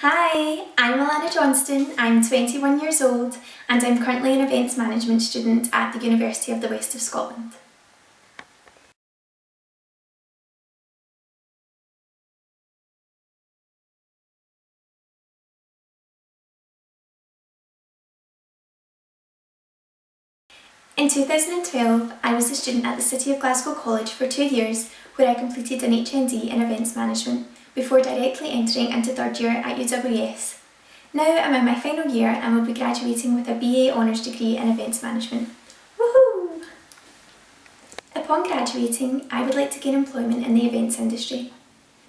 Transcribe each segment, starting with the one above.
Hi, I'm Alana Johnston, I'm 21 years old and I'm currently an events management student at the University of the West of Scotland. In 2012, I was a student at the City of Glasgow College for 2 years where I completed an HND in events management before directly entering into third year at UWS. Now I'm in my final year and will be graduating with a BA Honours degree in events management. Woohoo! Upon graduating, I would like to gain employment in the events industry.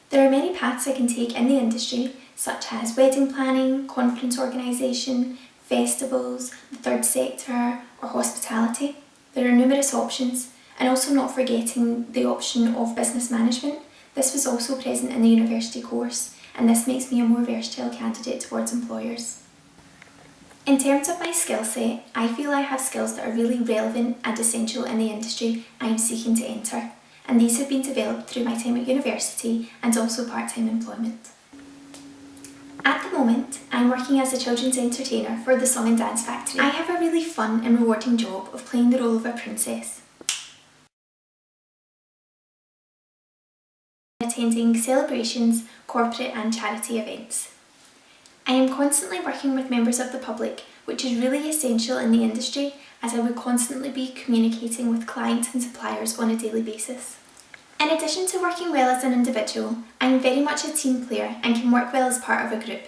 There are many paths I can take in the industry, such as wedding planning, conference organisation, festivals, the third sector or hospitality. There are numerous options, and also not forgetting the option of business management. This was also present in the university course, and this makes me a more versatile candidate towards employers. In terms of my skill set, I feel I have skills that are really relevant and essential in the industry I am seeking to enter, and these have been developed through my time at university and also part-time employment. At the moment, I'm working as a children's entertainer for the Song and Dance Factory. I have a really fun and rewarding job of playing the role of a princess, attending celebrations, corporate and charity events. I am constantly working with members of the public, which is really essential in the industry as I would constantly be communicating with clients and suppliers on a daily basis. In addition to working well as an individual, I am very much a team player and can work well as part of a group.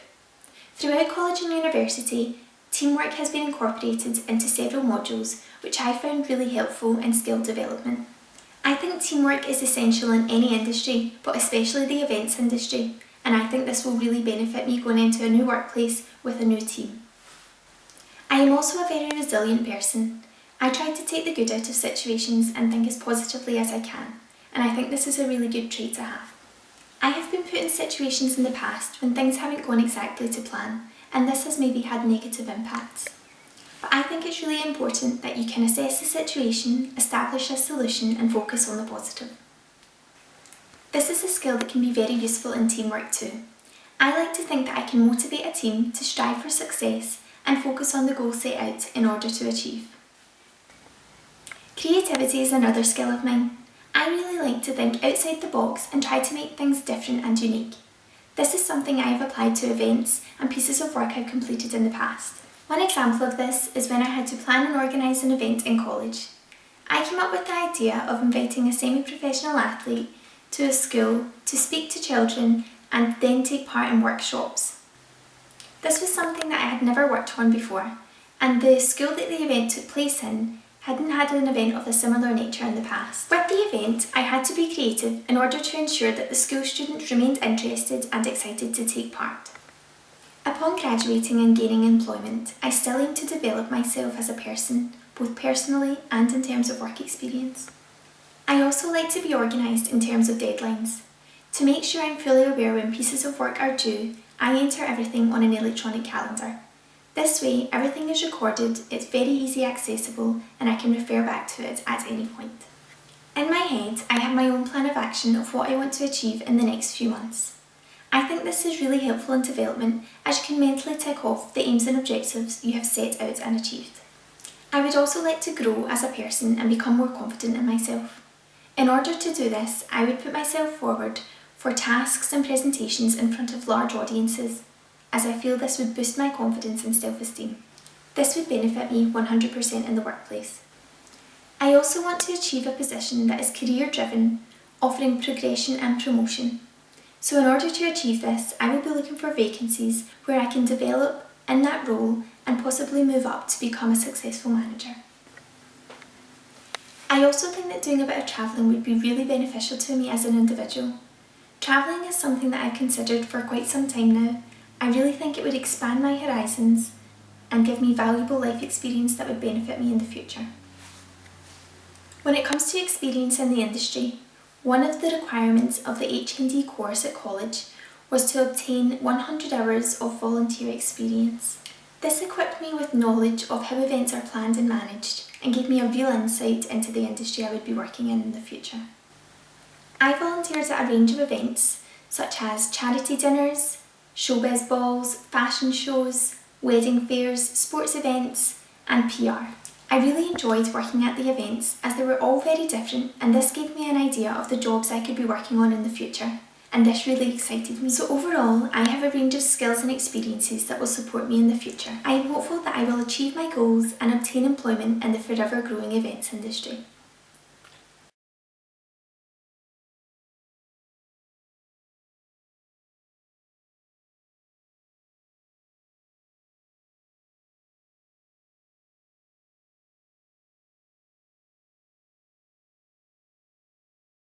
Throughout college and university, teamwork has been incorporated into several modules which I found really helpful in skill development. I think teamwork is essential in any industry, but especially the events industry, and I think this will really benefit me going into a new workplace with a new team. I am also a very resilient person. I try to take the good out of situations and think as positively as I can, and I think this is a really good trait to have. I have been put in situations in the past when things haven't gone exactly to plan, and this has maybe had negative impacts. But I think it's really important that you can assess the situation, establish a solution and focus on the positive. This is a skill that can be very useful in teamwork too. I like to think that I can motivate a team to strive for success and focus on the goal set out in order to achieve. Creativity is another skill of mine. I really like to think outside the box and try to make things different and unique. This is something I have applied to events and pieces of work I've completed in the past. One example of this is when I had to plan and organise an event in college. I came up with the idea of inviting a semi-professional athlete to a school to speak to children and then take part in workshops. This was something that I had never worked on before, and the school that the event took place in hadn't had an event of a similar nature in the past. With the event, I had to be creative in order to ensure that the school students remained interested and excited to take part. Upon graduating and gaining employment, I still aim to develop myself as a person, both personally and in terms of work experience. I also like to be organised in terms of deadlines. To make sure I'm fully aware when pieces of work are due, I enter everything on an electronic calendar. This way, everything is recorded, it's very easy accessible, and I can refer back to it at any point. In my head, I have my own plan of action of what I want to achieve in the next few months. I think this is really helpful in development as you can mentally tick off the aims and objectives you have set out and achieved. I would also like to grow as a person and become more confident in myself. In order to do this, I would put myself forward for tasks and presentations in front of large audiences, as I feel this would boost my confidence and self-esteem. This would benefit me 100% in the workplace. I also want to achieve a position that is career-driven, offering progression and promotion. So in order to achieve this, I will be looking for vacancies where I can develop in that role and possibly move up to become a successful manager. I also think that doing a bit of travelling would be really beneficial to me as an individual. Travelling is something that I've considered for quite some time now. I really think it would expand my horizons and give me valuable life experience that would benefit me in the future. When it comes to experience in the industry, one of the requirements of the HND course at college was to obtain 100 hours of volunteer experience. This equipped me with knowledge of how events are planned and managed and gave me a real insight into the industry I would be working in the future. I volunteered at a range of events such as charity dinners, showbiz balls, fashion shows, wedding fairs, sports events and PR. I really enjoyed working at the events as they were all very different, and this gave me an idea of the jobs I could be working on in the future, and this really excited me. So overall, I have a range of skills and experiences that will support me in the future. I am hopeful that I will achieve my goals and obtain employment in the forever growing events industry.